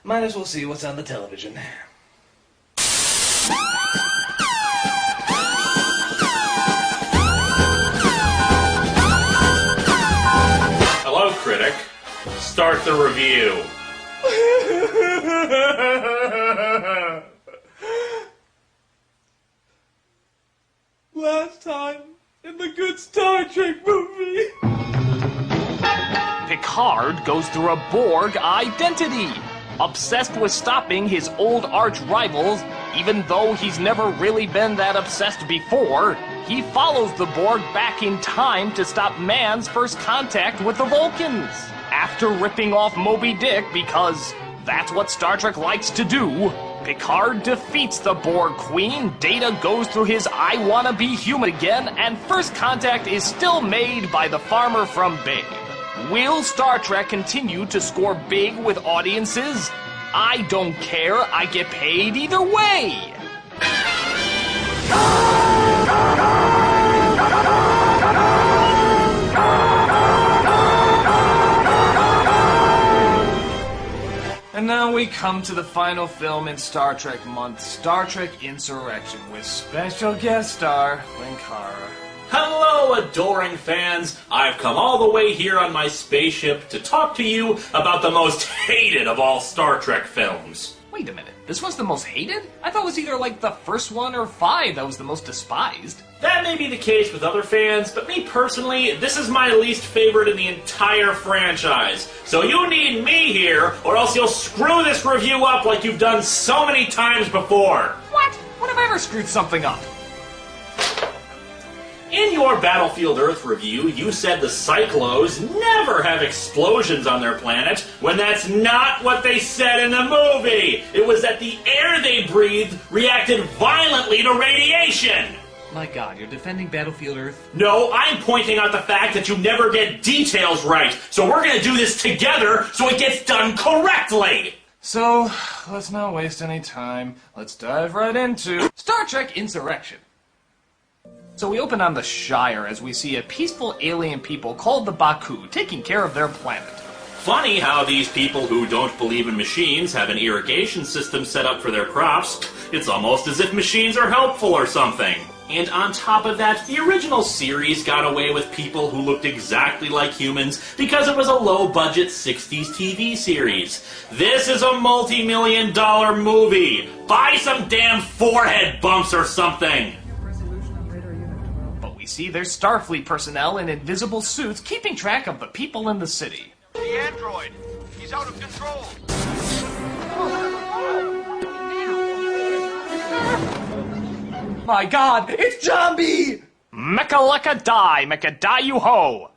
Might as well see what's on the television. Hello, Critic. Start the review. Last time in the good Star Trek movie. Picard goes through a Borg identity. Obsessed with stopping his old arch rivals, even though he's never really been that obsessed before, he follows the Borg back in time to stop man's first contact with the Vulcans. After ripping off Moby Dick because that's what Star Trek likes to do, Picard defeats the Borg Queen, Data goes through his I wanna be human again, and first contact is still made by the farmer from Babe. Will Star Trek continue to score big with audiences? I don't care, I get paid either way! And now we come to the final film in Star Trek month, Star Trek Insurrection, with special guest star Linkara. Hello, adoring fans. I've come all the way here on my spaceship to talk to you about the most hated of all Star Trek films. Wait a minute, this was the most hated? I thought it was either like the first one or 5 that was the most despised. That may be the case with other fans, but me personally, this is my least favorite in the entire franchise. So you need me here, or else you'll screw this review up like you've done so many times before. What? When have I ever screwed something up? In your Battlefield Earth review, you said the Cyclos never have explosions on their planet, when that's not what they said in the movie. It was that the air they breathed reacted violently to radiation. My God, you're defending Battlefield Earth? No, I'm pointing out the fact that you never get details right. So we're gonna do this together so it gets done correctly. So, let's not waste any time. Let's dive right into Star Trek Insurrection. So we open on the Shire as we see a peaceful alien people called the Baku taking care of their planet. Funny how these people who don't believe in machines have an irrigation system set up for their crops. It's almost as if machines are helpful or something. And on top of that, the original series got away with people who looked exactly like humans because it was a low-budget 60s TV series. This is a multi-million-dollar movie. Buy some damn forehead bumps or something. We see there's Starfleet personnel in invisible suits keeping track of the people in the city. The android! He's out of control! My God, it's Zombie! Mechaleka die you ho!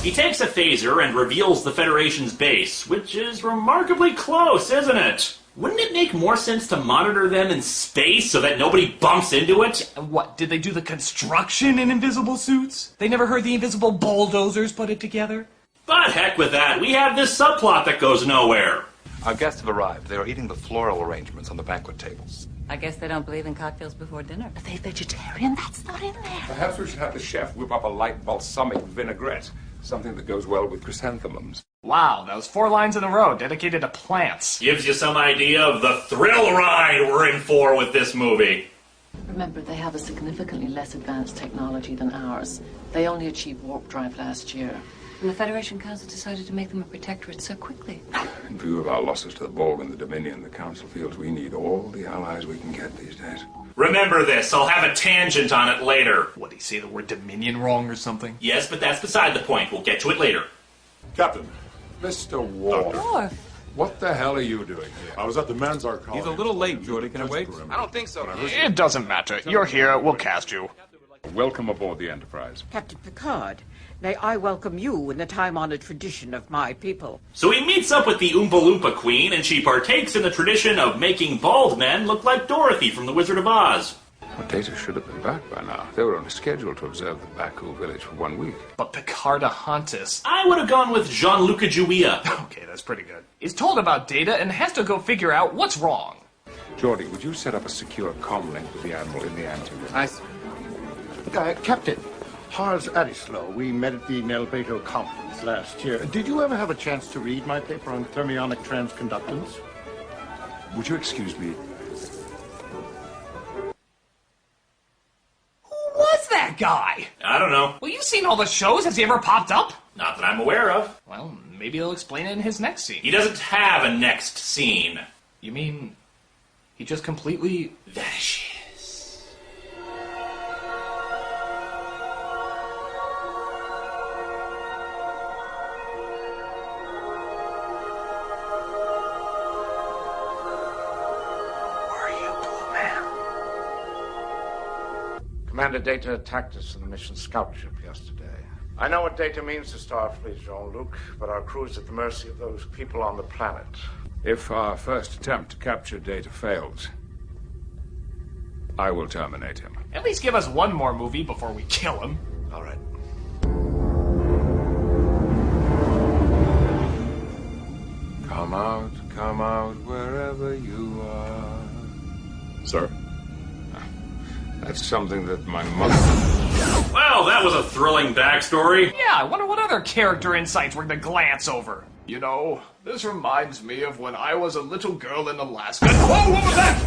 He takes a phaser and reveals the Federation's base, which is remarkably close, isn't it? Wouldn't it make more sense to monitor them in space so that nobody bumps into it? What, did they do the construction in invisible suits? They never heard the invisible bulldozers put it together? But heck with that, we have this subplot that goes nowhere. Our guests have arrived. They are eating the floral arrangements on the banquet tables. I guess they don't believe in cocktails before dinner. Are they vegetarian? That's not in there. Perhaps we should have the chef whip up a light balsamic vinaigrette, something that goes well with chrysanthemums. Wow, that was 4 lines in a row dedicated to plants. Gives you some idea of the thrill ride we're in for with this movie. Remember, they have a significantly less advanced technology than ours. They only achieved warp drive last year. And the Federation Council decided to make them a protectorate so quickly. In view of our losses to the Borg and the Dominion, the Council feels we need all the allies we can get these days. Remember this, I'll have a tangent on it later. What, did he say the word Dominion wrong or something? Yes, but that's beside the point. We'll get to it later. Captain. Mr. Worf. Worf. What the hell are you doing here? I was at the Manzar colony. He's a little late, Geordi. Can I wait? I don't think so. It doesn't matter. You're here, we'll cast you. Welcome aboard the Enterprise. Captain Picard, may I welcome you in the time-honored tradition of my people. So he meets up with the Oompa Loompa Queen, and she partakes in the tradition of making bald men look like Dorothy from The Wizard of Oz. Well, Data should have been back by now. They were on a schedule to observe the Baku village for 1 week. But Picardahontas, I would have gone with Jean-Luc Juia. okay, that's pretty good, is told about Data and has to go figure out what's wrong. Geordi, would you set up a secure comm link with the Admiral in the anteroom? Captain, Harz Adislo. We met at the Nelbeto conference last year. Did you ever have a chance to read my paper on thermionic transconductance? Would you excuse me? Who was that guy? I don't know. Well, you've seen all the shows. Has he ever popped up? Not that I'm aware of. Well, maybe he'll explain it in his next scene. He doesn't have a next scene. You mean he just completely vanishes? Commander Data attacked us in the mission scout ship yesterday. I know what Data means to Starfleet, Jean-Luc, but our crew is at the mercy of those people on the planet. If our first attempt to capture Data fails, I will terminate him. At least give us one more movie before we kill him. All right. Come out, wherever you are. Sir? That's something that my mother... Well, that was a thrilling backstory. Yeah, I wonder what other character insights we're gonna glance over. You know, this reminds me of when I was a little girl in Alaska. Whoa, what was that?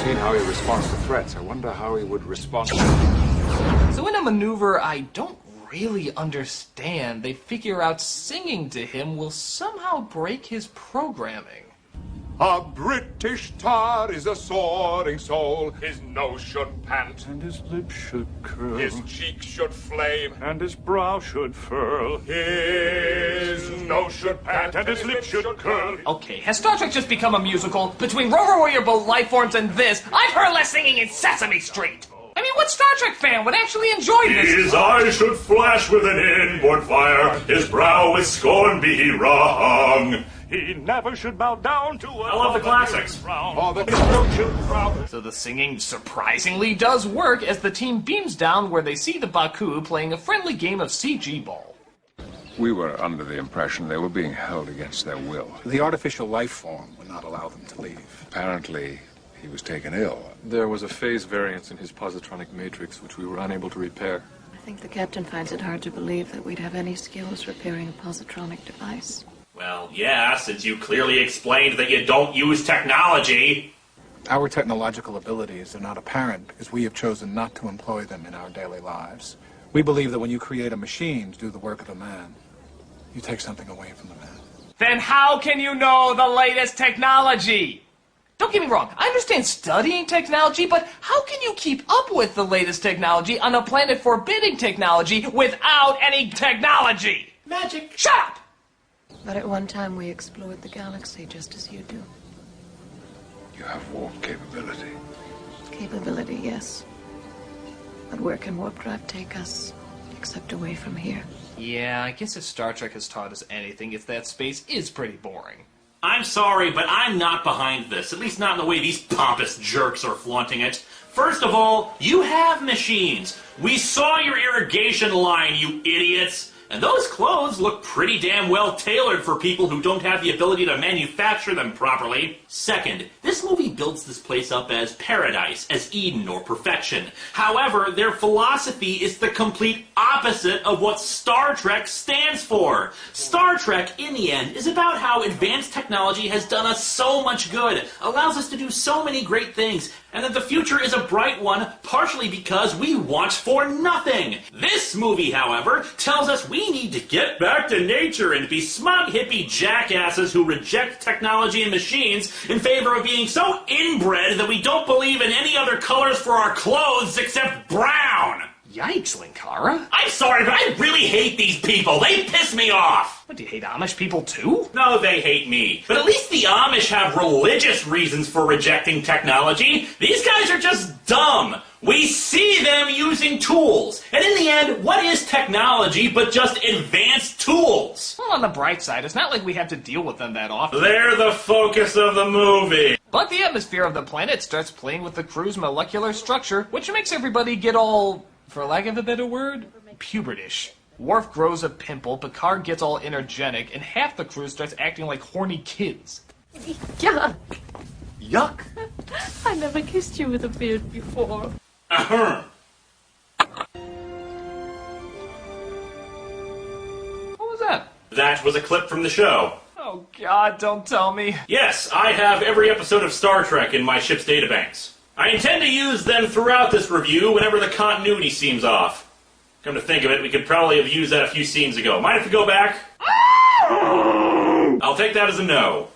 Seeing how he responds to threats, I wonder how he would respond. So in a maneuver I don't really understand, they figure out singing to him will somehow break his programming. A British tar is a soaring soul. His nose should pant, and his lips should curl. His cheeks should flame, and his brow should furl. His nose should pant, and his lips should curl. Okay, has Star Trek just become a musical? Between Rover Warrior Both Lifeforms and this, I've heard less singing in Sesame Street. I mean, what Star Trek fan would actually enjoy this? His eyes should flash with an inward fire. His brow with scorn be wrung. He never should bow down to a... I love the classics. So the singing surprisingly does work as the team beams down where they see the Baku playing a friendly game of CG ball. We were under the impression they were being held against their will. The artificial life form would not allow them to leave. Apparently, he was taken ill. There was a phase variance in his positronic matrix which we were unable to repair. I think the captain finds it hard to believe that we'd have any skills repairing a positronic device. Well, yeah, since you clearly explained that you don't use technology. Our technological abilities are not apparent because we have chosen not to employ them in our daily lives. We believe that when you create a machine to do the work of a man, you take something away from the man. Then how can you know the latest technology? Don't get me wrong, I understand studying technology, but how can you keep up with the latest technology on a planet forbidding technology without any technology? Magic. Shut up! But at one time we explored the galaxy just as you do. You have warp capability. Capability, yes. But where can warp drive take us, except away from here? Yeah, I guess if Star Trek has taught us anything, it's that space is pretty boring. I'm sorry, but I'm not behind this. At least not in the way these pompous jerks are flaunting it. First of all, you have machines. We saw your irrigation line, you idiots. And those clothes look pretty damn well tailored for people who don't have the ability to manufacture them properly. Second, this movie builds this place up as paradise, as Eden or perfection. However, their philosophy is the complete opposite of what Star Trek stands for. Star Trek, in the end, is about how advanced technology has done us so much good, allows us to do so many great things, and that the future is a bright one, partially because we want for nothing. This movie, however, tells us we need to get back to nature and be smug hippie jackasses who reject technology and machines in favor of being so inbred that we don't believe in any other colors for our clothes except brown. Yikes, Linkara. I'm sorry, but I really hate these people. They piss me off. What, do you hate Amish people too? No, they hate me. But at least the Amish have religious reasons for rejecting technology. These guys are just dumb. We see them using tools. And in the end, what is technology but just advanced tools? Well, on the bright side, it's not like we have to deal with them that often. They're the focus of the movie. But the atmosphere of the planet starts playing with the crew's molecular structure, which makes everybody get all, for lack of a better word, pubertish. Worf grows a pimple, Picard gets all energetic, and half the crew starts acting like horny kids. Yuck! Yuck? I never kissed you with a beard before. Ahem. What was that? That was a clip from the show. Oh God, don't tell me. Yes, I have every episode of Star Trek in my ship's databanks. I intend to use them throughout this review whenever the continuity seems off. Come to think of it, we could probably have used that a few scenes ago. Mind if we go back? I'll take that as a no.